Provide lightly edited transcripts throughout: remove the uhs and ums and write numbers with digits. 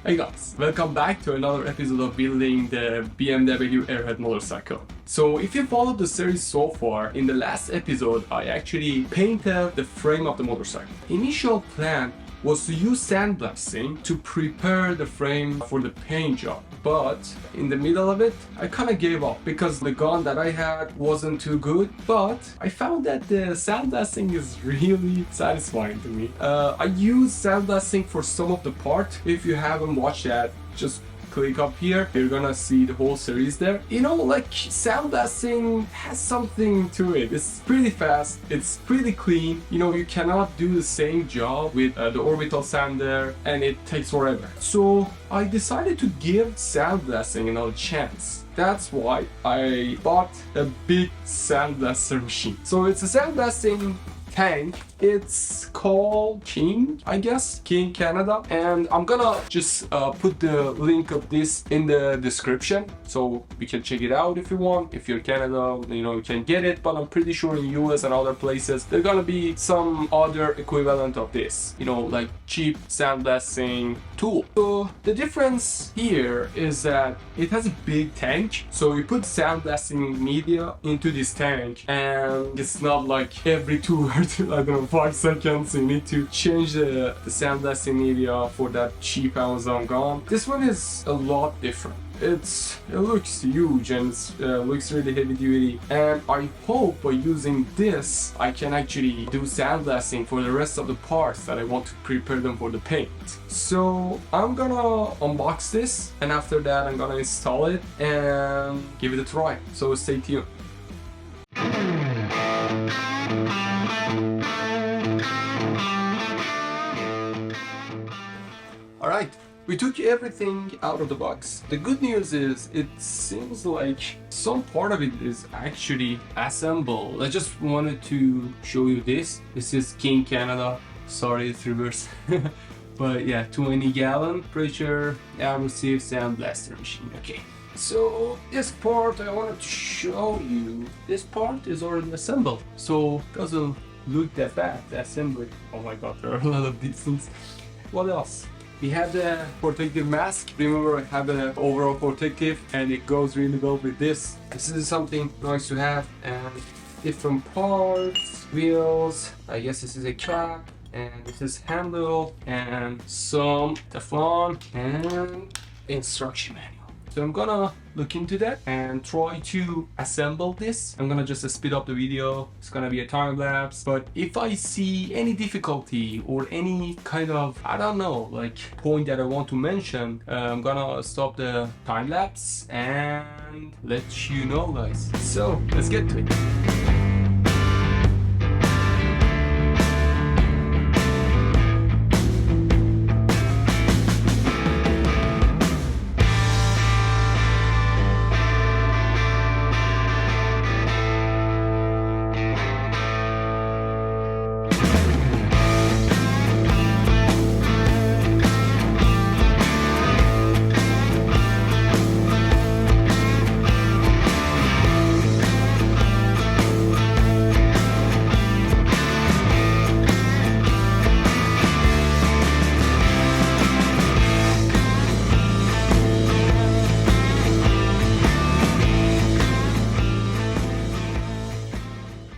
Hey guys, welcome back to another episode of building the BMW AIRHEAD motorcycle. So if you followed the series so far, in the last episode I actually painted the frame of the motorcycle. Initial plan was to use sandblasting to prepare the frame for the paint job. But in the middle of it, I kind of gave up because the gun that I had wasn't too good. But I found that the sandblasting is really satisfying to me. I use sandblasting for some of the part. If you haven't watched that, just click up here, you're gonna see the whole series there. You know, like sandblasting has something to it. It's pretty fast, it's pretty clean. You know, you cannot do the same job with the orbital sander and it takes forever. So I decided to give sandblasting another chance. That's why I bought a big Sandblaster machine. So it's a sandblasting tank. It's called King, I guess, King Canada, and I'm gonna just put the link of this in the description so you can check it out if you want. If you're Canada, you know, you can get it, but I'm pretty sure in US and other places there's gonna be some other equivalent of this, you know, like cheap sandblasting tool. So the difference here is that it has a big tank, so you put sandblasting media into this tank and it's not like every 2 or I don't know, 5 seconds you need to change the sandblasting media for that cheap Amazon gun. This one is a lot different. It looks huge and looks really heavy duty, and I hope by using this I can actually do sandblasting for the rest of the parts that I want to prepare them for the paint. So I'm gonna unbox this, and after that I'm gonna install it and give it a try. So stay tuned. Alright, we took everything out of the box. The good news is it seems like some part of it is actually assembled. I just wanted to show you this. This is King Canada. Sorry, it's reverse. But yeah, 20 gallon pressure abrasive sandblaster machine. Okay. So this part I wanted to show you. This part is already assembled, so it doesn't look that bad. The assembly. Oh my god, there are a lot of distance. What else? We have the protective mask. Remember, I have an overall protective and it goes really well with this. This is something nice to have, and different parts, wheels. I guess this is a cap, and this is handle, and some Teflon and instruction manual. So I'm gonna look into that and try to assemble this. I'm gonna just speed up the video. It's gonna be a time lapse, but if I see any difficulty or any kind of, I don't know, like point that I want to mention, I'm gonna stop the time lapse and let you know, guys. So let's get to it.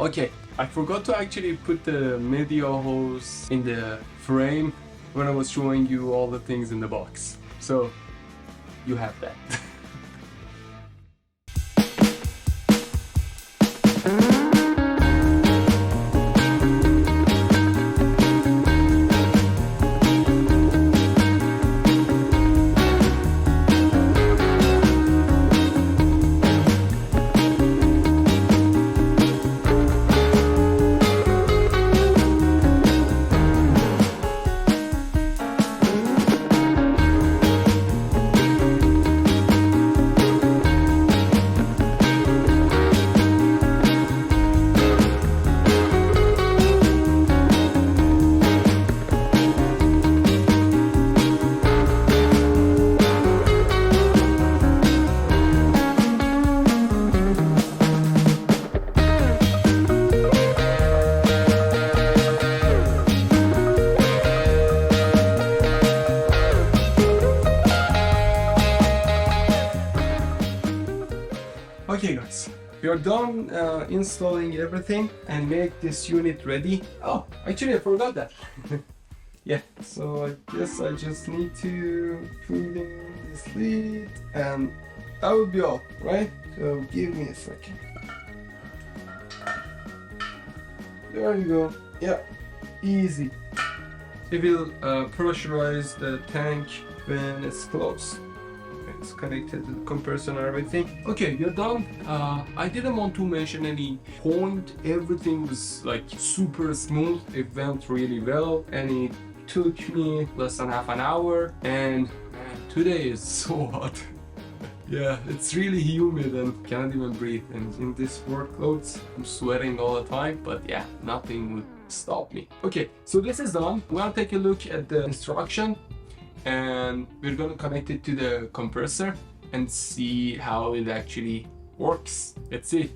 Okay, I forgot to actually put the media hose in the frame when I was showing you all the things in the box. So, you have that. we are done installing everything and make this unit ready. Oh, actually I forgot that. Yeah, so I guess I just need to put in this lid and that would be all, right? So give me a second. There you go. Yeah, easy. It will pressurize the tank when it's closed. It's connected to the compressor and everything. Okay, you're done. I didn't want to mention any point. Everything was like super smooth. It went really well and it took me less than half an hour. And man, today is so hot. Yeah, it's really humid and can't even breathe. And in this work clothes, I'm sweating all the time. But yeah, nothing would stop me. Okay, so this is done. We're gonna take a look at the instruction and we're gonna connect it to the compressor and see how it actually works. Let's see.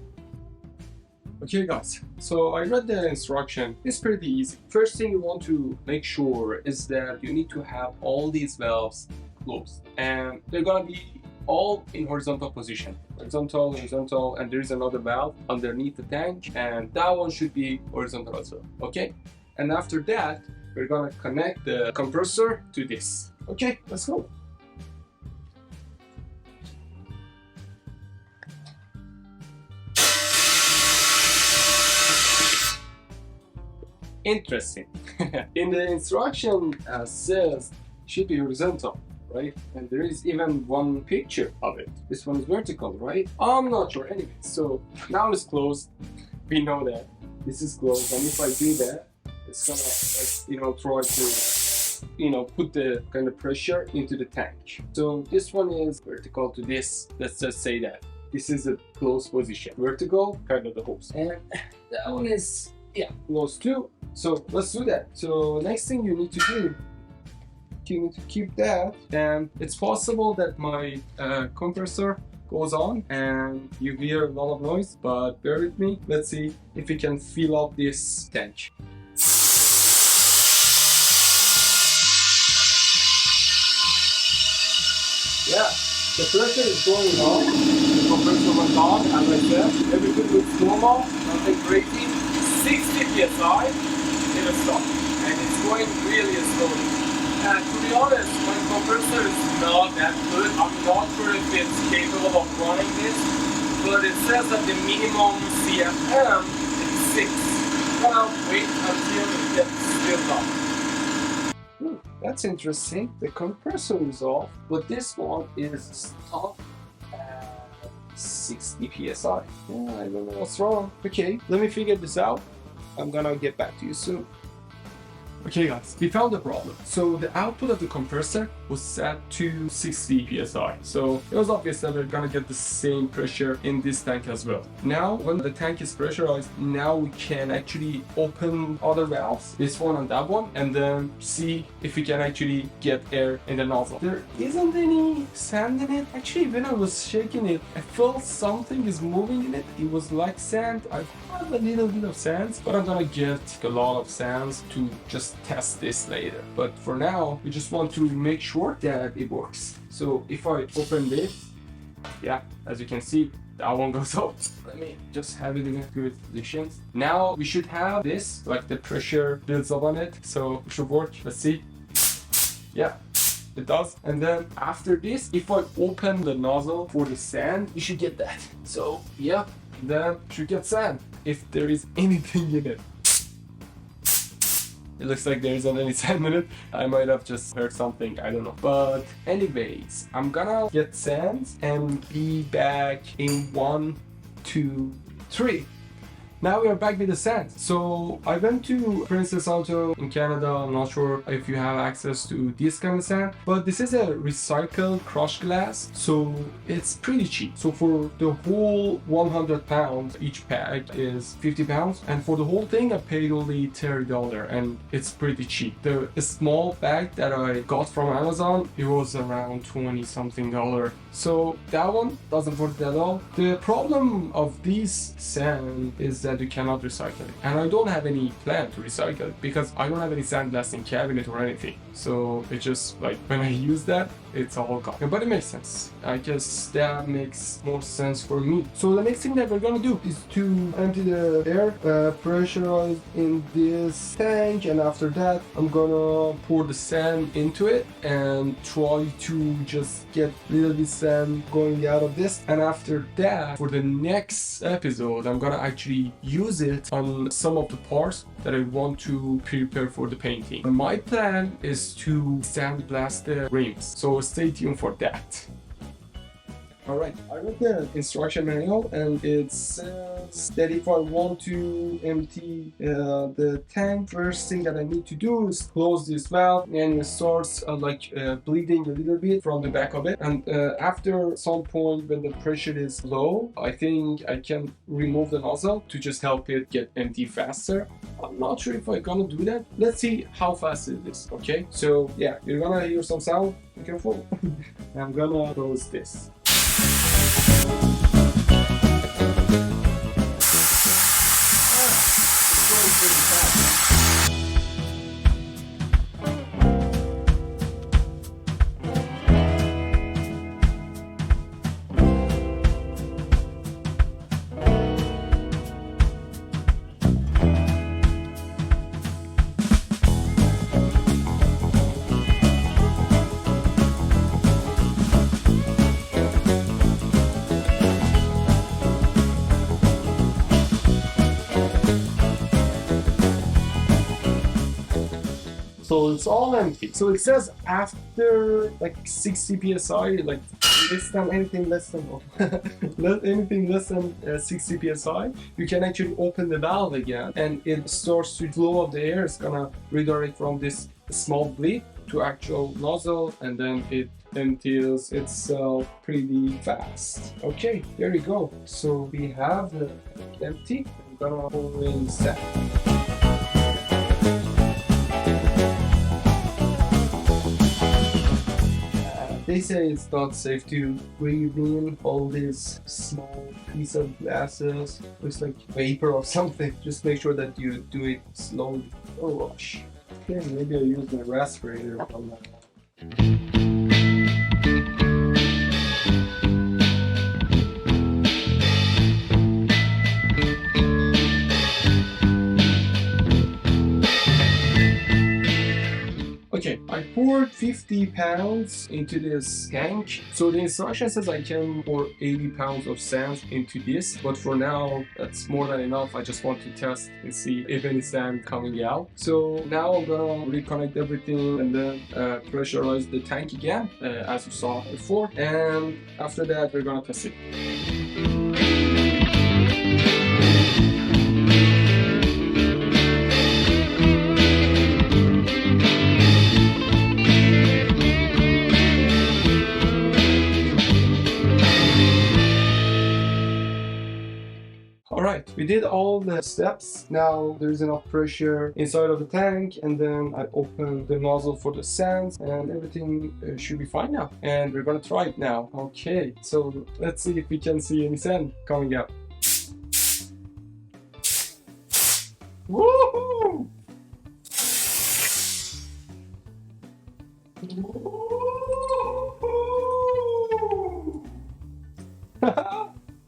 Okay guys, so I read the instruction. It's pretty easy. First thing you want to make sure is that you need to have all these valves closed and they're gonna be all in horizontal position. Horizontal, and there is another valve underneath the tank and that one should be horizontal as well. Okay, and after that we're gonna connect the compressor to this. Okay, let's go. Interesting. In the instruction says should be horizontal, right? And there is even one picture of it. This one is vertical, right? I'm not sure anyway. So now it's closed. We know that this is closed, and if I do that, it's gonna, like, try to, put the kind of pressure into the tank. So this one is vertical to this. Let's just say that this is a closed position. Vertical, kind of the hose, and that one is close too. So let's do that. So next thing you need to do, you need to keep that, and it's possible that my compressor goes on and you hear a lot of noise, but bear with me. Let's see if we can fill up this tank. Yeah, the pressure is going on. The compressor went on, as I said. Everything looks normal, nothing crazy. 60 psi, it will stop, and it's going really slowly. And to be honest, my compressor is not that good. I'm not sure if it's capable of running this, but it says that the minimum CFM is 6. Well, wait until it gets filled up. That's interesting. The compressor is off, but this one is stopped at 60 psi. Yeah, I don't know what's wrong. Okay, let me figure this out. I'm gonna get back to you soon. Okay guys, we found the problem. So the output of the compressor was set to 60 psi. So it was obvious that we're gonna get the same pressure in this tank as well. Now, when the tank is pressurized, now we can actually open other valves, this one and that one, and then see if we can actually get air in the nozzle. There isn't any sand in it. Actually, when I was shaking it, I felt something is moving in it. It was like sand. I have a little bit of sands, but I'm gonna get a lot of sands to just test this later. But for now, we just want to make sure that it works. So if I open this, yeah, as you can see, that one goes up. Let me just have it in a good position. Now we should have this, like the pressure builds up on it, so it should work. Let's see. Yeah, it does. And then after this, if I open the nozzle for the sand, you should get that. So yeah, then you should get sand if there is anything in it. It looks like there isn't any sand in it. I might have just heard something, I don't know. But anyways, I'm gonna get sand and be back in 1, 2, 3. Now we are back with the sand. So I went to Princess Auto in Canada. I'm not sure if you have access to this kind of sand, but this is a recycled crushed glass, so it's pretty cheap. So for the whole 100 pounds, each pack is 50 pounds, and for the whole thing I paid only $30, and it's pretty cheap. The small bag that I got from Amazon, it was around 20 something dollars. So that one doesn't work at all. The problem of this sand is that that you cannot recycle it. And I don't have any plan to recycle it because I don't have any sandblasting cabinet or anything. So it's just like when I use that, it's all gone. But it makes sense. I guess that makes more sense for me. So the next thing that we're gonna do is to empty the air, pressurize in this tank, and after that I'm gonna pour the sand into it and try to just get a little bit sand going out of this. And after that, for the next episode, I'm gonna actually use it on some of the parts that I want to prepare for the painting. And my plan is to sandblast the rims, so stay tuned for that. Alright, I read the instruction manual and it says that if I want to empty the tank, first thing that I need to do is close this valve, and it starts bleeding a little bit from the back of it. And after some point when the pressure is low, I think I can remove the nozzle to just help it get empty faster. I'm not sure if I'm gonna do that. Let's see how fast it is, okay? So yeah, you're gonna hear some sound, be careful. I'm gonna close this. So it's all empty. So it says after like 60 psi, like anything less than 60 psi, you can actually open the valve again, and it starts to flow of the air. It's gonna redirect from this small bleed to actual nozzle, and then it empties itself pretty fast. Okay, there we go. So we have the empty. I'm gonna pour in sand. They say it's not safe to breathe in all these small piece of glasses. Looks like vapor or something. Just make sure that you do it slowly. Oh gosh. Okay, maybe I'll use my respirator on that. Okay, I poured 50 pounds into this tank. So the instruction says I can pour 80 pounds of sand into this, but for now that's more than enough. I just want to test and see if any sand coming out. So now I'm gonna reconnect everything and then pressurize the tank again, as you saw before. And after that, we're gonna test it. Alright, we did all the steps. Now there's enough pressure inside of the tank, and then I opened the nozzle for the sand, and everything should be fine now. And we're gonna try it now. Okay, so let's see if we can see any sand coming out. Woohoo!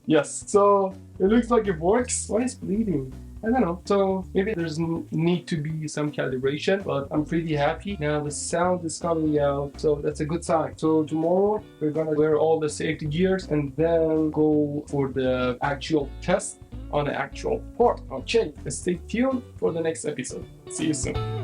Yes, so it looks like it works. Why is bleeding? I don't know. So maybe there's need to be some calibration, but I'm pretty happy. Now the sound is coming out, so that's a good sign. So tomorrow we're gonna wear all the safety gears and then go for the actual test on the actual part. Okay, stay tuned for the next episode. See you soon.